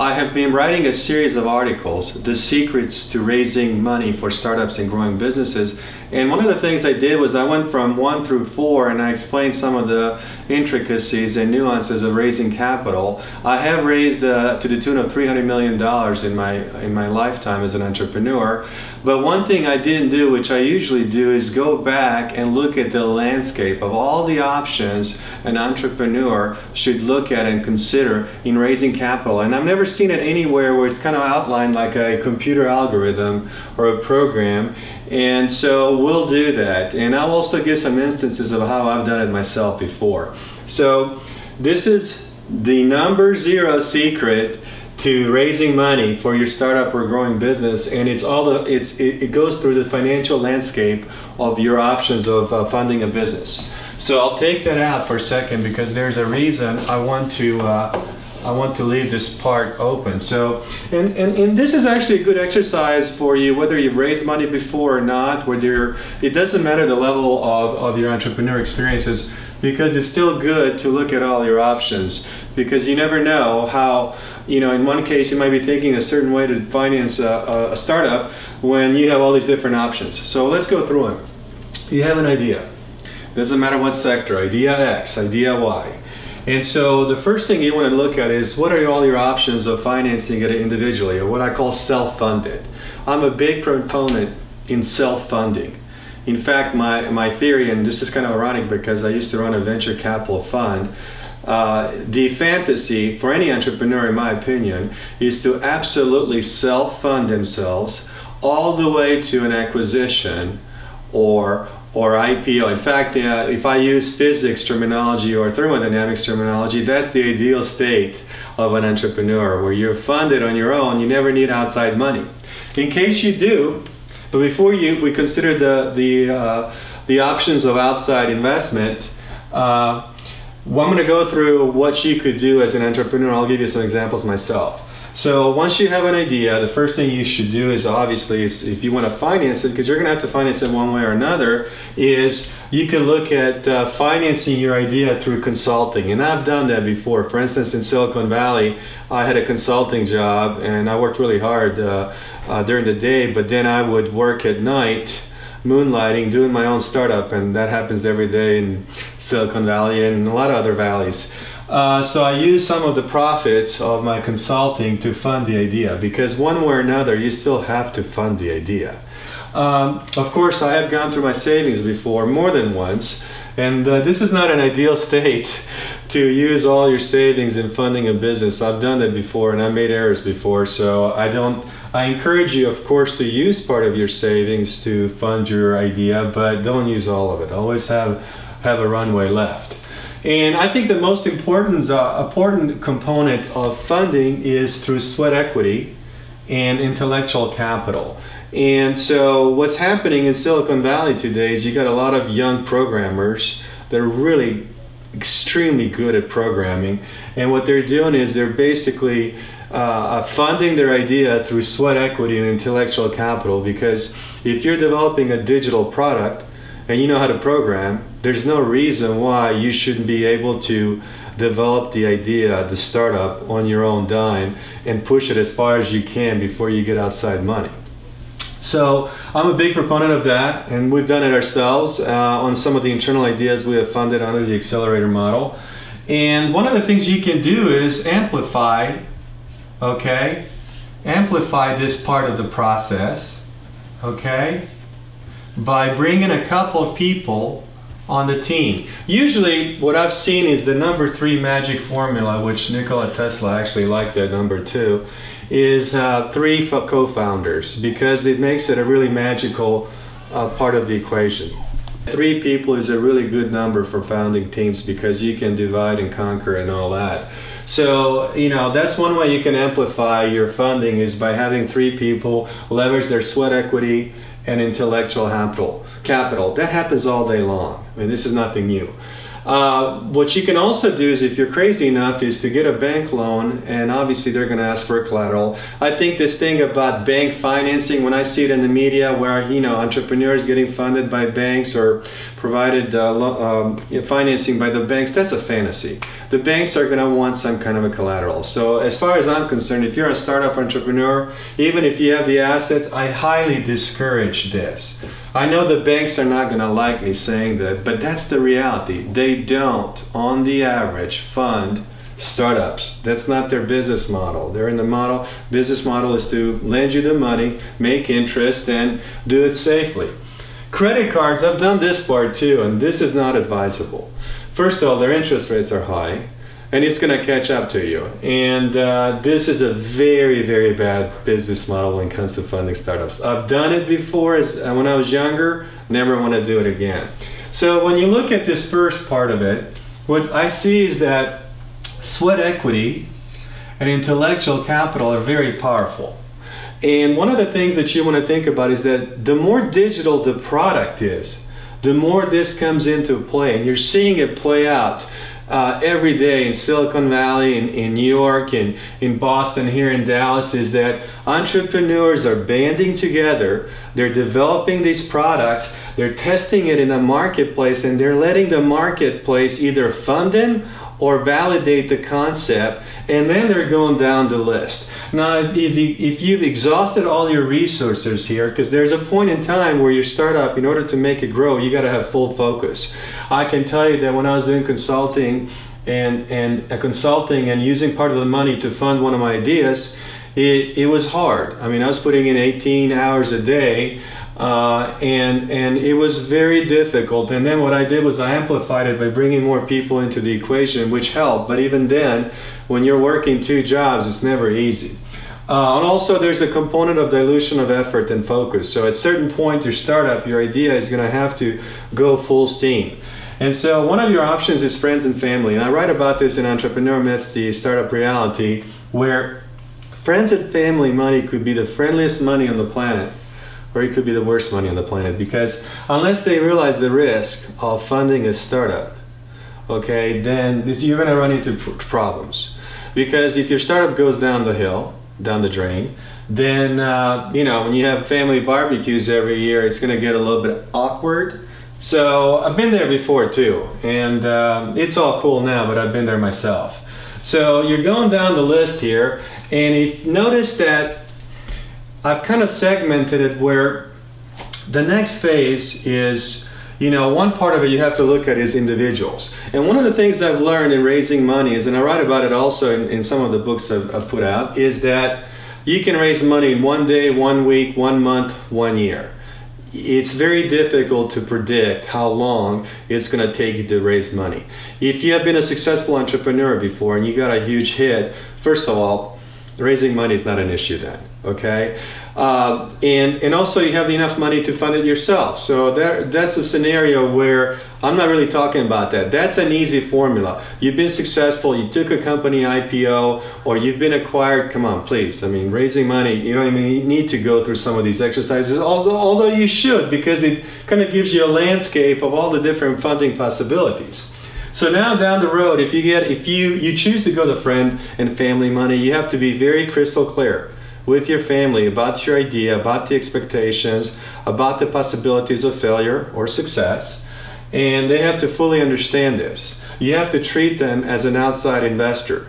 I have been writing a series of articles, The Secrets to Raising Money for Startups and Growing Businesses. And one of the things I did was I went from 1 through 4 and I explained some of the intricacies and nuances of raising capital. I have raised to the tune of $300 million in my lifetime as an entrepreneur. But one thing I didn't do, which I usually do, is go back and look at the landscape of all the options an entrepreneur should look at and consider in raising capital. And I've never seen it anywhere where it's kind of outlined like a computer algorithm or a program. And so we'll do that. And I'll also give some instances of how I've done it myself before. So this is the number 0 secret to raising money for your startup or growing business, and it goes through the financial landscape of your options of funding a business. So I'll take that out for a second because there's a reason I want to leave this part open. So, and this is actually a good exercise for you, whether you've raised money before or not, it doesn't matter the level of your entrepreneur experiences, because it's still good to look at all your options, because you never know how, in one case you might be thinking a certain way to finance a startup when you have all these different options. So let's go through them. You have an idea. Doesn't matter what sector, idea X, idea Y. And so the first thing you want to look at is what are all your options of financing it individually, or what I call self-funded. I'm a big proponent in self-funding. In fact, my theory, and this is kind of ironic because I used to run a venture capital fund, the fantasy for any entrepreneur, in my opinion, is to absolutely self-fund themselves all the way to an acquisition or IPO. In fact, if I use physics terminology or thermodynamics terminology, that's the ideal state of an entrepreneur, where you're funded on your own, you never need outside money. In case you do, but before we consider the options of outside investment, I'm going to go through what you could do as an entrepreneur. I'll give you some examples myself. So once you have an idea, the first thing you should do is, obviously, if you want to finance it, because you're going to have to finance it one way or another, is you can look at financing your idea through consulting. And I've done that before. For instance, in Silicon Valley, I had a consulting job and I worked really hard during the day, but then I would work at night, moonlighting, doing my own startup, and that happens every day in Silicon Valley and a lot of other valleys. So I use some of the profits of my consulting to fund the idea, because one way or another you still have to fund the idea. Of course, I have gone through my savings before, more than once, and this is not an ideal state to use all your savings in funding a business. I've done that before and I made errors before, so I encourage you, of course, to use part of your savings to fund your idea, but don't use all of it. Always have a runway left. And I think the most important component of funding is through sweat equity and intellectual capital. And so what's happening in Silicon Valley today is you got a lot of young programmers that are really extremely good at programming, and what they're doing is they're basically funding their idea through sweat equity and intellectual capital, because if you're developing a digital product and you know how to program, there's no reason why you shouldn't be able to develop the idea, the startup, on your own dime and push it as far as you can before you get outside money. So I'm a big proponent of that, and we've done it ourselves on some of the internal ideas we have funded under the accelerator model. And one of the things you can do is amplify this part of the process, by bringing a couple of people on the team. Usually what I've seen is the number 3 magic formula, which Nikola Tesla actually liked that number too, is 3 co-founders, because it makes it a really magical part of the equation. 3 people is a really good number for founding teams, because you can divide and conquer and all that. So, that's one way you can amplify your funding, is by having 3 people leverage their sweat equity and intellectual capital. That happens all day long. I mean, this is nothing new. What you can also do is, if you're crazy enough, is to get a bank loan, and obviously they're going to ask for collateral. I think this thing about bank financing, when I see it in the media where entrepreneurs getting funded by banks or provided financing by the banks, that's a fantasy. the banks are going to want some kind of a collateral. So as far as I'm concerned, if you're a startup entrepreneur, even if you have the assets, I highly discourage this. I know the banks are not going to like me saying that, but that's the reality. They don't, on the average, fund startups. That's not their business model. They're in the business model is to lend you the money, make interest, and do it safely. Credit cards, I've done this part too, and this is not advisable. First of all, their interest rates are high, and it's going to catch up to you. And this is a very, very bad business model when it comes to funding startups. I've done it before when I was younger, never want to do it again. So when you look at this first part of it, what I see is that sweat equity and intellectual capital are very powerful. And one of the things that you want to think about is that the more digital the product is, the more this comes into play. And you're seeing it play out every day in Silicon Valley, in New York, in Boston, here in Dallas, is that entrepreneurs are banding together, they're developing these products, they're testing it in the marketplace, and they're letting the marketplace either fund them or validate the concept, and then they're going down the list. Now, if you've exhausted all your resources here, because there's a point in time where your startup, in order to make it grow, you got to have full focus. I can tell you that when I was doing consulting and using part of the money to fund one of my ideas, it was hard. I mean, I was putting in 18 hours a day, and it was very difficult. And then what I did was I amplified it by bringing more people into the equation, which helped. But even then, when you're working 2 jobs, it's never easy. And also there's a component of dilution of effort and focus. So at a certain point, your startup, your idea is going to have to go full steam. And so one of your options is friends and family. And I write about this in Entrepreneur Meets the Startup Reality, where friends and family money could be the friendliest money on the planet, or it could be the worst money on the planet, because unless they realize the risk of funding a startup, okay, then you're going to run into problems. Because if your startup goes down the hill, down the drain, then you know, when you have family barbecues every year, it's going to get a little bit awkward. So I've been there before too, and it's all cool now, but I've been there myself. So you're going down the list here, and if notice that I've kind of segmented it where the next phase is, you know, one part of it you have to look at is individuals. And one of the things I've learned in raising money is, and I write about it also in some of the books I've put out, is that you can raise money in 1 day, 1 week, 1 month, 1 year. It's very difficult to predict how long it's going to take you to raise money. If you have been a successful entrepreneur before and you got a huge hit, first of all, raising money is not an issue then, okay? And also you have enough money to fund it yourself. So that's a scenario where I'm not really talking about that. That's an easy formula. You've been successful, you took a company IPO, or you've been acquired. Come on, please. I mean, raising money, you know what I mean? You need to go through some of these exercises, although you should, because it kind of gives you a landscape of all the different funding possibilities. So now down the road, if you choose to go the friend and family money, you have to be very crystal clear with your family about your idea, about the expectations, about the possibilities of failure or success, and they have to fully understand this. You have to treat them as an outside investor.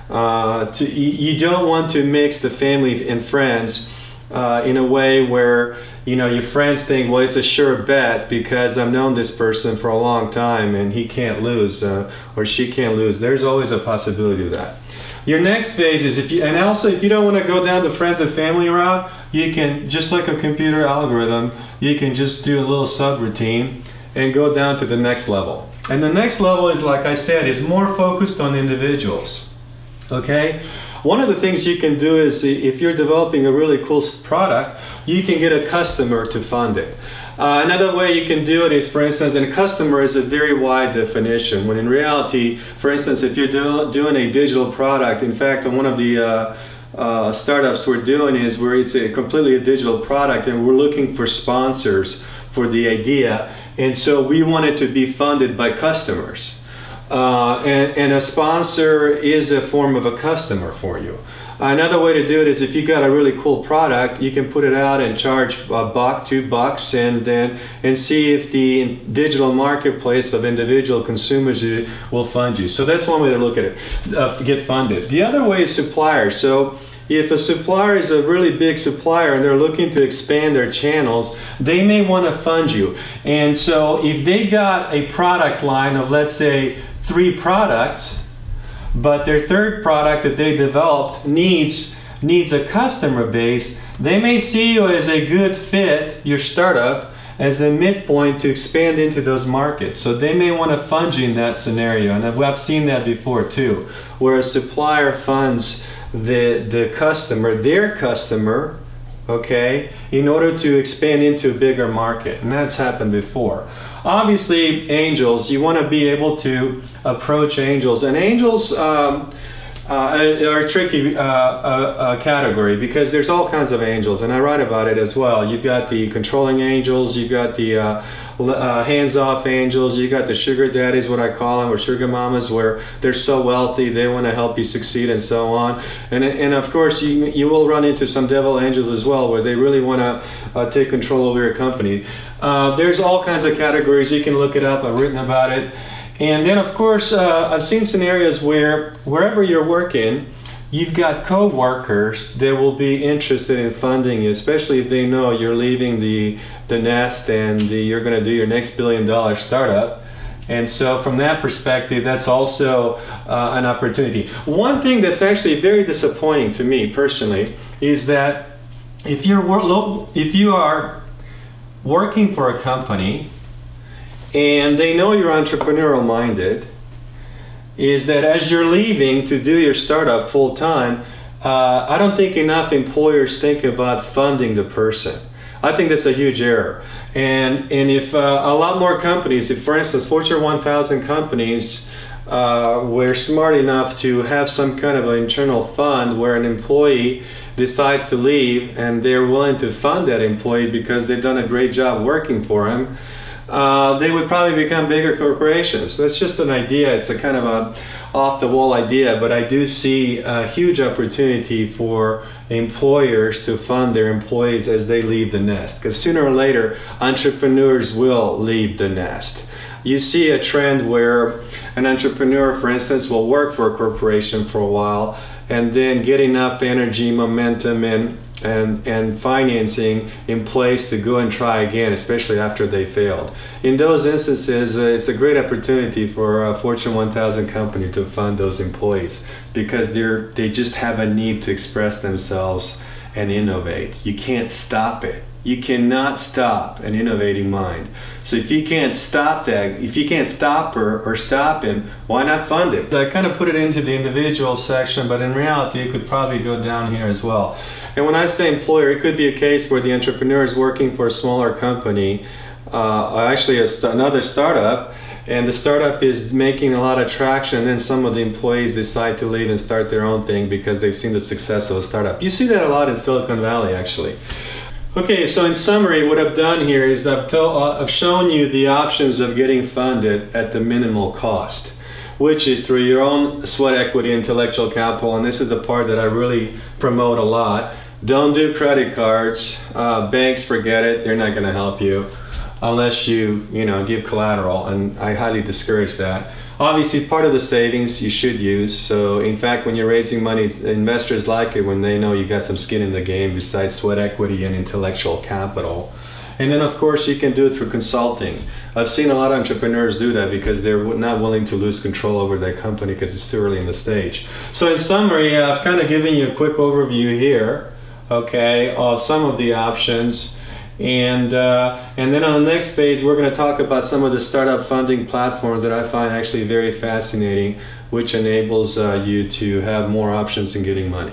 You don't want to mix the family and friends in a way where, you know, your friends think, well, it's a sure bet because I've known this person for a long time and he can't lose or she can't lose. There's always a possibility of that. Your next phase is, if you don't want to go down the friends and family route, you can, just like a computer algorithm, you can just do a little subroutine and go down to the next level. And the next level is, like I said, is more focused on individuals. Okay? One of the things you can do is, if you're developing a really cool product, you can get a customer to fund it. Another way you can do it is, for instance, and a customer is a very wide definition, when in reality, for instance, if you're doing a digital product, in fact, one of the startups we're doing is where it's completely a digital product, and we're looking for sponsors for the idea, and so we want it to be funded by customers. And a sponsor is a form of a customer for you. Another way to do it is if you got a really cool product, you can put it out and charge $1, $2, and see if the digital marketplace of individual consumers will fund you. So that's one way to look at it, get funded. The other way is suppliers. So if a supplier is a really big supplier and they're looking to expand their channels, they may want to fund you. And so if they got a product line of, let's say, 3 products, but their third product that they developed needs a customer base, they may see you as a good fit, your startup, as a midpoint to expand into those markets. So they may want to fund you in that scenario. And I've seen that before too, where a supplier funds the customer, their customer, okay, in order to expand into a bigger market. And that's happened before. Obviously, angels, you want to be able to approach angels. And angels are a tricky category because there's all kinds of angels, and I write about it as well. You've got the controlling angels, you've got the hands-off angels, you got the sugar daddies, what I call them, or sugar mamas, where they're so wealthy they want to help you succeed and so on. And of course you will run into some devil angels as well, where they really want to take control over your company. There's all kinds of categories. You can look it up. I've written about it. And then of course I've seen scenarios where wherever you're working, you've got co-workers that will be interested in funding you, especially if they know you're leaving the nest and you're going to do your next billion-dollar startup. And so from that perspective, that's also an opportunity. One thing that's actually very disappointing to me personally is that if you are working for a company and they know you're entrepreneurial minded, is that as you're leaving to do your startup full time, I don't think enough employers think about funding the person. I think that's a huge error. And if a lot more companies, if for instance Fortune 1000 companies were smart enough to have some kind of an internal fund where an employee decides to leave and they're willing to fund that employee because they've done a great job working for him, they would probably become bigger corporations. That's just an idea. It's a kind of a off-the-wall idea, but I do see a huge opportunity for employers to fund their employees as they leave the nest, because sooner or later entrepreneurs will leave the nest. You see a trend where an entrepreneur, for instance, will work for a corporation for a while and then get enough energy, momentum, and financing in place to go and try again, especially after they failed. In those instances, it's a great opportunity for a Fortune 1000 company to fund those employees because they just have a need to express themselves and innovate. You can't stop it. You cannot stop an innovating mind. So if you can't stop that, if you can't stop her or stop him, why not fund him? So I kind of put it into the individual section, but in reality it could probably go down here as well. And when I say employer, it could be a case where the entrepreneur is working for a smaller company, actually another startup, and the startup is making a lot of traction, and then some of the employees decide to leave and start their own thing because they've seen the success of a startup. You see that a lot in Silicon Valley, actually. Okay, so in summary, what I've done here is I've shown you the options of getting funded at the minimal cost, which is through your own sweat equity, intellectual capital, and this is the part that I really promote a lot. Don't do credit cards. Banks, forget it. They're not going to help you unless you give collateral, and I highly discourage that. Obviously, part of the savings you should use. So in fact, when you're raising money, investors like it when they know you got some skin in the game besides sweat equity and intellectual capital. And then of course you can do it through consulting. I've seen a lot of entrepreneurs do that because they're not willing to lose control over their company because it's too early in the stage. So in summary, I've kind of given you a quick overview here, okay, of some of the options. And then on the next phase, we're going to talk about some of the startup funding platforms that I find actually very fascinating, which enables you to have more options in getting money.